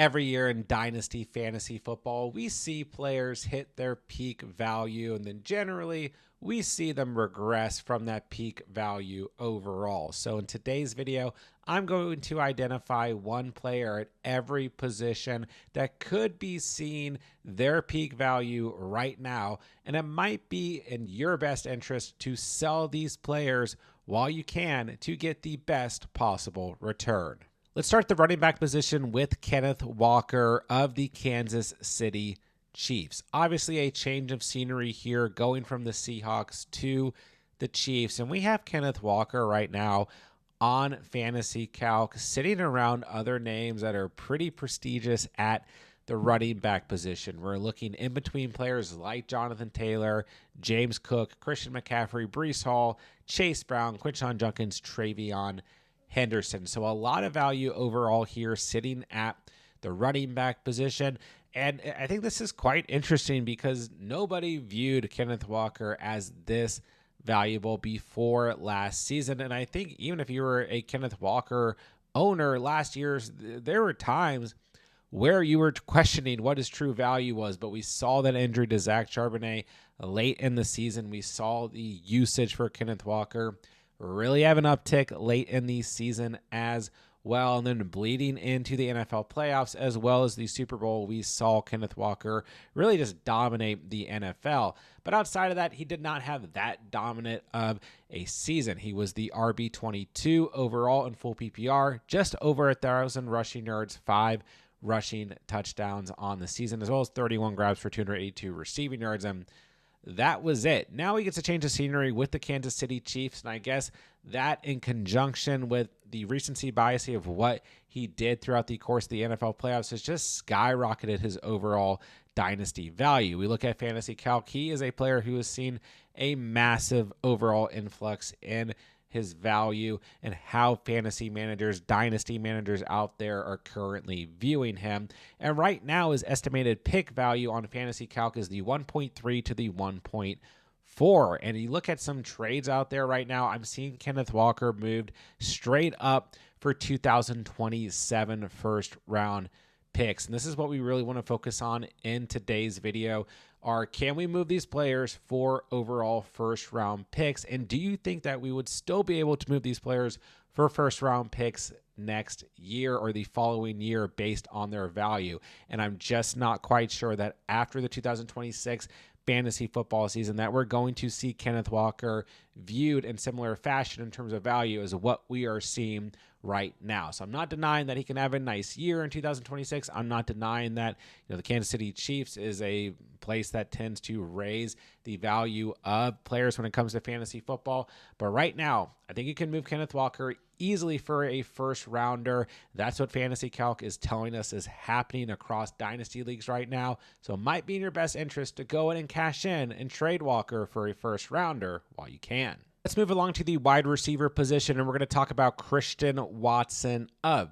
Every year in Dynasty Fantasy Football, we see players hit their peak value, and then generally we see them regress from that peak value overall. So in today's video, I'm going to identify one player at every position that could be seeing their peak value right now, and it might be in your best interest to sell these players while you can to get the best possible return. Let's start the running back position with Kenneth Walker of the Kansas City Chiefs. Obviously, a change of scenery here going from the Seahawks to the Chiefs. And we have Kenneth Walker right now on Fantasy Calc sitting around other names that are pretty prestigious at the running back position. We're looking in between players like Jonathan Taylor, James Cook, Christian McCaffrey, Breece Hall, Chase Brown, Quinshon Judkins, Travion Henderson. So a lot of value overall here sitting at the running back position. And I think this is quite interesting because nobody viewed Kenneth Walker as this valuable before last season. And I think even if you were a Kenneth Walker owner last year, there were times where you were questioning what his true value was. But we saw that injury to Zach Charbonnet late in the season. We saw the usage for Kenneth Walker really have an uptick late in the season as well. And then bleeding into the NFL playoffs as well as the Super Bowl, we saw Kenneth Walker really just dominate the NFL. But outside of that, he did not have that dominant of a season. He was the RB22 overall in full PPR, just over 1,000 rushing yards, 5 rushing touchdowns on the season, as well as 31 grabs for 282 receiving yards. And that was it. Now he gets a change of scenery with the Kansas City Chiefs, and I guess that in conjunction with the recency bias of what he did throughout the course of the NFL playoffs has just skyrocketed his overall dynasty value. We look at Fantasy Calc. He is a player who has seen a massive overall influx in his value and how fantasy managers, dynasty managers out there are currently viewing him. And right now his estimated pick value on Fantasy Calc is the 1.3 to the 1.4. And you look at some trades out there right now, I'm seeing Kenneth Walker moved straight up for 2027 first round picks. And this is what we really want to focus on in today's video are, can we move these players for overall first round picks? And do you think that we would still be able to move these players for first round picks next year or the following year based on their value? And I'm just not quite sure that after the 2026 fantasy football season that we're going to see Kenneth Walker viewed in similar fashion in terms of value as what we are seeing right now. So I'm not denying that he can have a nice year in 2026. I'm not denying that the Kansas City Chiefs is a place that tends to raise the value of players when it comes to fantasy football. But right now, I think you can move Kenneth Walker easily for a first rounder. That's what Fantasy Calc is telling us is happening across dynasty leagues right now. So it might be in your best interest to go in and cash in and trade Walker for a first rounder while you can. Let's move along to the wide receiver position, and we're going to talk about Christian Watson of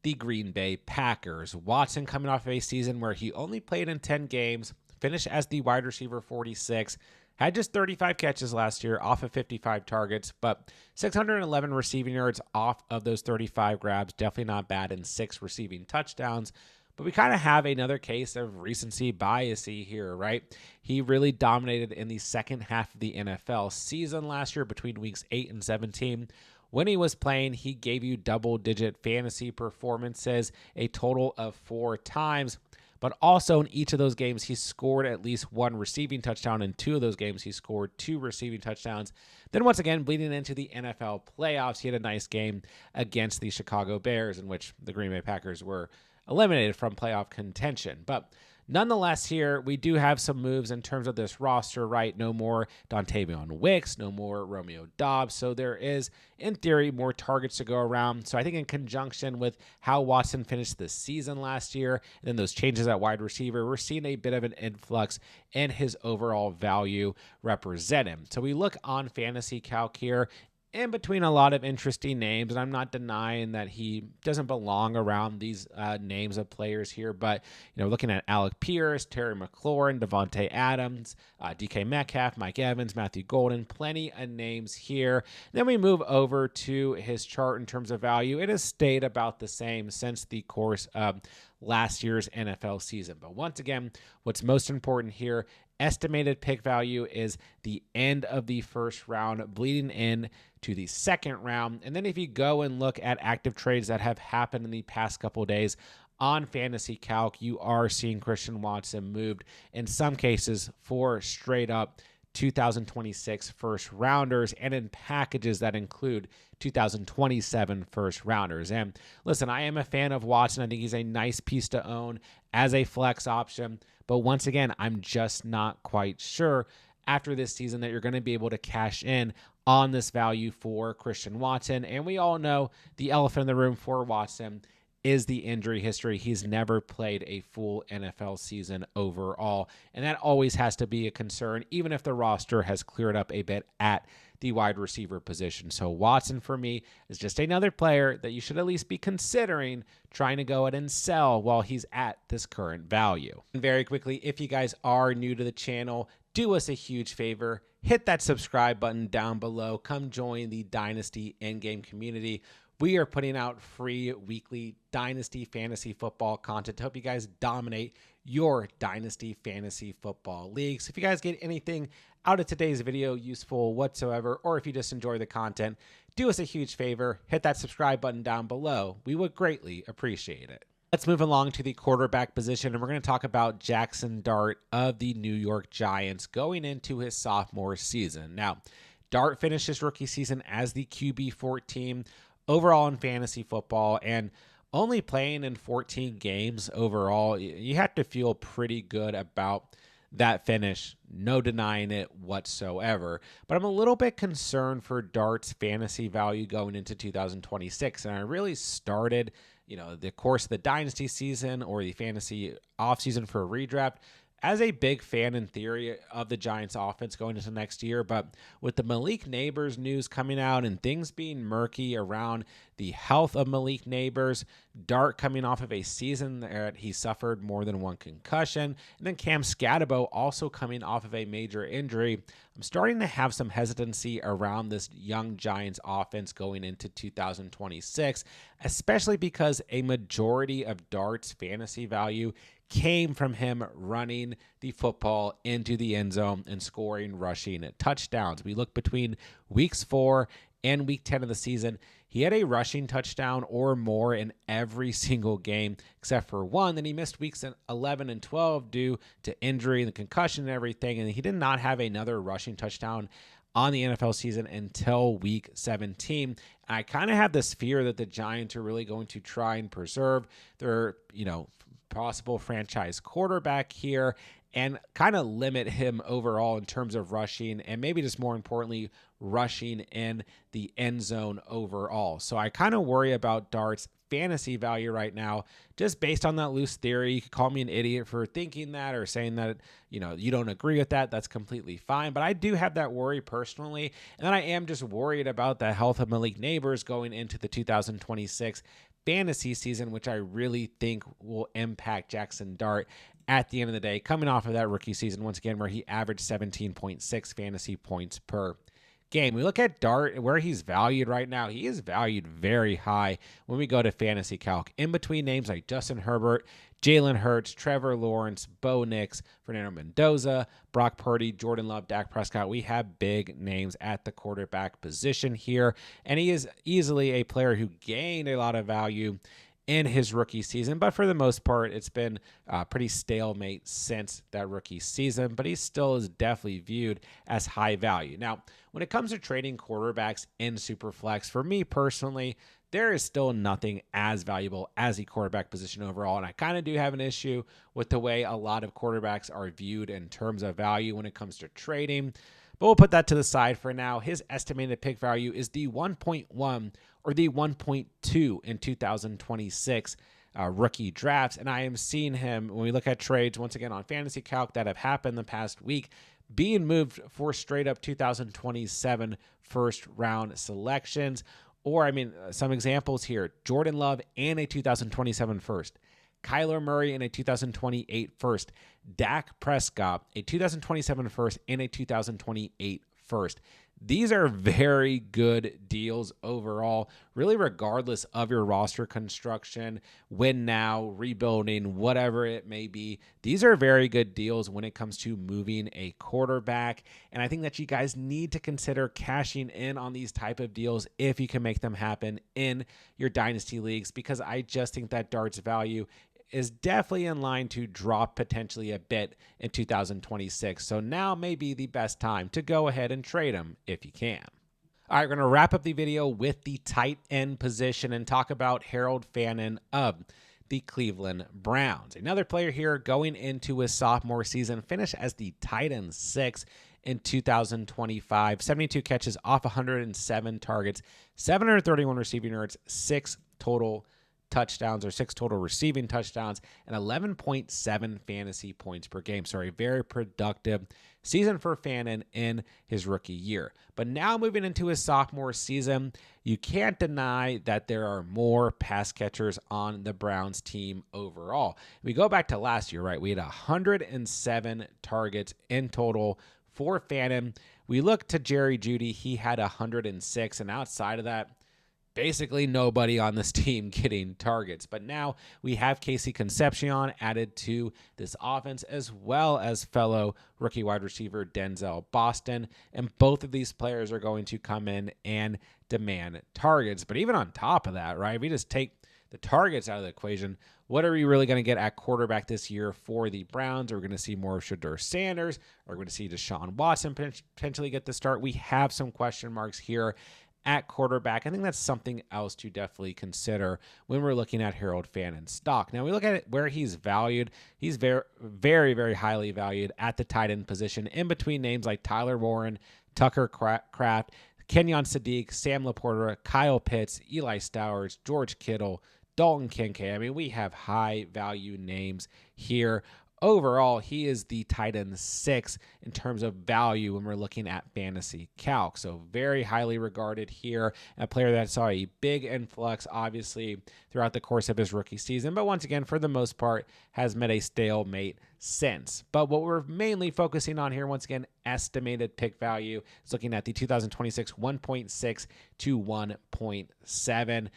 the Green Bay Packers. Watson coming off of a season where he only played in 10 games, finished as the wide receiver 46, had just 35 catches last year off of 55 targets, but 611 receiving yards off of those 35 grabs. Definitely not bad, and 6 receiving touchdowns. But we kind of have another case of recency bias here, right? He really dominated in the second half of the NFL season last year between weeks 8 and 17. When he was playing, he gave you double-digit fantasy performances a total of 4 times. But also in each of those games, he scored at least 1 receiving touchdown. In 2 of those games, he scored 2 receiving touchdowns. Then once again, bleeding into the NFL playoffs, he had a nice game against the Chicago Bears in which the Green Bay Packers were eliminated from playoff contention. But nonetheless, here we do have some moves in terms of this roster, right? No more Dontavion Wicks, no more Romeo Doubs. So there is, in theory, more targets to go around. So I think in conjunction with how Watson finished the season last year, and then those changes at wide receiver, we're seeing a bit of an influx in his overall value represented. So we look on Fantasy Calc here, in between a lot of interesting names, and I'm not denying that he doesn't belong around these names of players here, but looking at Alec Pierce, Terry McLaurin, Devontae Adams, DK Metcalf, Mike Evans, Matthew Golden, plenty of names here. Then we move over to his chart in terms of value. It has stayed about the same since the course of last year's NFL season. But once again, what's most important here, estimated pick value is the end of the first round bleeding in to the second round. And then if you go and look at active trades that have happened in the past couple of days on Fantasy Calc, you are seeing Christian Watson moved in some cases for straight up 2026 first rounders, and in packages that include 2027 first rounders. And listen, I am a fan of Watson. I think he's a nice piece to own as a flex option. But once again, I'm just not quite sure after this season that you're going to be able to cash in on this value for Christian Watson. And we all know the elephant in the room for Watson is the injury history. He's never played a full NFL season overall, and that always has to be a concern, even if the roster has cleared up a bit at the wide receiver position. So Watson, for me, is just another player that you should at least be considering trying to go ahead and sell while he's at this current value. And very quickly, if you guys are new to the channel, do us a huge favor. Hit that subscribe button down below. Come join the Dynasty Endgame community. We are putting out free weekly Dynasty Fantasy Football content to help you guys dominate your Dynasty Fantasy Football leagues. If you guys get anything out of today's video useful whatsoever, or if you just enjoy the content, do us a huge favor. Hit that subscribe button down below. We would greatly appreciate it. Let's move along to the quarterback position, and we're going to talk about Jackson Dart of the New York Giants going into his sophomore season. Now, Dart finished his rookie season as the QB 14 overall in fantasy football, and only playing in 14 games overall. You have to feel pretty good about that finish, no denying it whatsoever. But I'm a little bit concerned for Dart's fantasy value going into 2026, and I really started the course of the dynasty season or the fantasy offseason for a redraft as a big fan in theory of the Giants offense going into next year. But with the Malik Nabers news coming out and things being murky around the health of Malik Nabers, Dart coming off of a season that he suffered more than one concussion, and then Cam Scatabo also coming off of a major injury, I'm starting to have some hesitancy around this young Giants offense going into 2026, especially because a majority of Dart's fantasy value came from him running the football into the end zone and scoring rushing touchdowns. We look between weeks 4 and week 10 of the season, he had a rushing touchdown or more in every single game except for one. Then he missed weeks 11 and 12 due to injury and the concussion and everything, and he did not have another rushing touchdown on the NFL season until week 17. And I kind of have this fear that the Giants are really going to try and preserve their, possible franchise quarterback here and kind of limit him overall in terms of rushing, and maybe just more importantly, rushing in the end zone overall. So I kind of worry about Dart's fantasy value right now, just based on that loose theory. You could call me an idiot for thinking that or saying that, you don't agree with that. That's completely fine. But I do have that worry personally. And then I am just worried about the health of Malik Nabers going into the 2026 fantasy season, which I really think will impact Jackson Dart at the end of the day, coming off of that rookie season, once again, where he averaged 17.6 fantasy points per game. We look at Dart, where he's valued right now. He is valued very high when we go to Fantasy Calc. In between names like Justin Herbert, Jalen Hurts, Trevor Lawrence, Bo Nix, Fernando Mendoza, Brock Purdy, Jordan Love, Dak Prescott, we have big names at the quarterback position here. And he is easily a player who gained a lot of value in his rookie season, but for the most part, it's been pretty stalemate since that rookie season, but he still is definitely viewed as high value. Now, when it comes to trading quarterbacks in Superflex, for me personally, there is still nothing as valuable as the quarterback position overall, and I kind of do have an issue with the way a lot of quarterbacks are viewed in terms of value when it comes to trading. But we'll put that to the side for now. His estimated pick value is the 1.1 or the 1.2 in 2026 rookie drafts. And I am seeing him, when we look at trades, once again on Fantasy Calc that have happened the past week, being moved for straight up 2027 first round selections. Or, some examples here. Jordan Love and a 2027 first. Kyler Murray in a 2028 first. Dak Prescott, a 2027 first and a 2028 first. These are very good deals overall, really regardless of your roster construction, win now, rebuilding, whatever it may be. These are very good deals when it comes to moving a quarterback. And I think that you guys need to consider cashing in on these type of deals if you can make them happen in your dynasty leagues, because I just think that Dart's value is definitely in line to drop potentially a bit in 2026. So now may be the best time to go ahead and trade him if you can. All right, we're going to wrap up the video with the tight end position and talk about Harold Fannin of the Cleveland Browns. Another player here going into his sophomore season, finished as the tight end 6 in 2025. 72 catches off 107 targets, 731 receiving yards, 6 total touchdowns, or 6 total receiving touchdowns, and 11.7 fantasy points per game. So a very productive season for Fannin in his rookie year. But now moving into his sophomore season, you can't deny that there are more pass catchers on the Browns team overall. We go back to last year, right? We had 107 targets in total for Fannin. We look to Jerry Jeudy, he had 106, and outside of that, basically nobody on this team getting targets. But now we have Casey Concepcion added to this offense, as well as fellow rookie wide receiver Denzel Boston. And both of these players are going to come in and demand targets. But even on top of that, right, if we just take the targets out of the equation, what are we really going to get at quarterback this year for the Browns? Are we going to see more of Shedeur Sanders? Are we going to see Deshaun Watson potentially get the start? We have some question marks here at quarterback. I think that's something else to definitely consider when we're looking at Harold Fannin's stock. Now, we look at it where he's valued. He's very, very, very highly valued at the tight end position, in between names like Tyler Warren, Tucker Kraft, Kenyon Sadiq, Sam Laporta, Kyle Pitts, Eli Stowers, George Kittle, Dalton Kincaid. I mean, we have high value names here. Overall, he is the tight end 6 in terms of value when we're looking at fantasy calc. So very highly regarded here. A player that saw a big influx, obviously, throughout the course of his rookie season. But once again, for the most part, has met a stalemate since. But what we're mainly focusing on here, once again, estimated pick value, is looking at the 2026 1.6 to 1.7.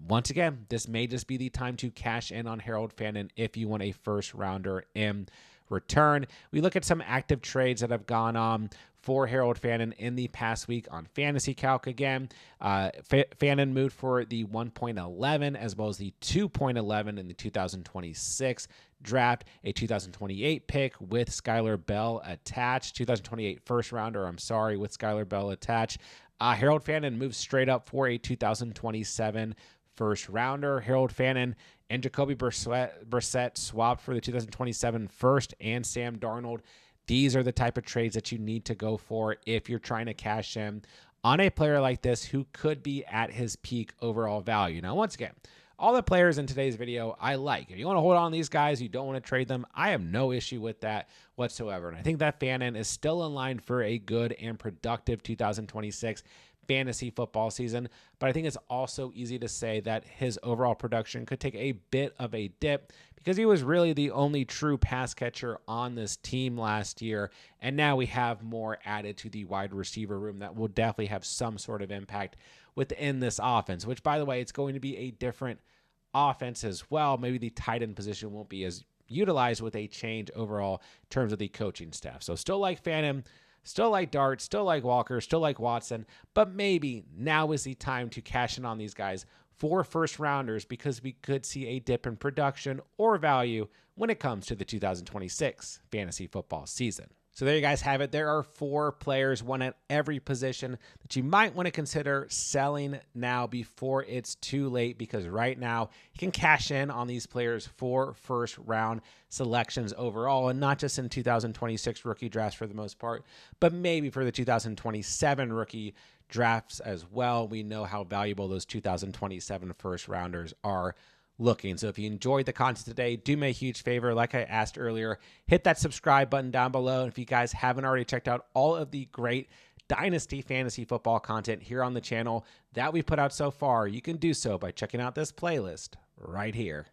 Once again, this may just be the time to cash in on Harold Fannin if you want a first rounder in return. We look at some active trades that have gone on for Harold Fannin in the past week on Fantasy Calc again. Fannin moved for the 1.11 as well as the 2.11 in the 2026 draft, a 2028 pick with Skylar Bell attached, 2028 first rounder, with Skylar Bell attached. Harold Fannin moves straight up for a 2027 first rounder. Harold Fannin and Jacoby Brissett swapped for the 2027 first, and Sam Darnold. These are the type of trades that you need to go for if you're trying to cash in on a player like this who could be at his peak overall value. Now, once again, all the players in today's video I like. If you want to hold on to these guys, you don't want to trade them, I have no issue with that whatsoever. And I think that Fannin is still in line for a good and productive 2026 fantasy football season. But I think it's also easy to say that his overall production could take a bit of a dip because he was really the only true pass catcher on this team last year. And now we have more added to the wide receiver room that will definitely have some sort of impact within this offense, which, by the way, it's going to be a different offense as well. Maybe the tight end position won't be as utilized with a change overall in terms of the coaching staff. So still like Fannin, still like Dart, still like Walker, still like Watson, but maybe now is the time to cash in on these guys for first rounders because we could see a dip in production or value when it comes to the 2026 fantasy football season. So there you guys have it. There are 4 players, one at every position, that you might want to consider selling now before it's too late, because right now you can cash in on these players for first round selections overall, and not just in 2026 rookie drafts for the most part, but maybe for the 2027 rookie drafts as well. We know how valuable those 2027 first rounders are looking. So if you enjoyed the content today, do me a huge favor. Like I asked earlier, hit that subscribe button down below. And if you guys haven't already checked out all of the great Dynasty Fantasy Football content here on the channel that we've put out so far, you can do so by checking out this playlist right here.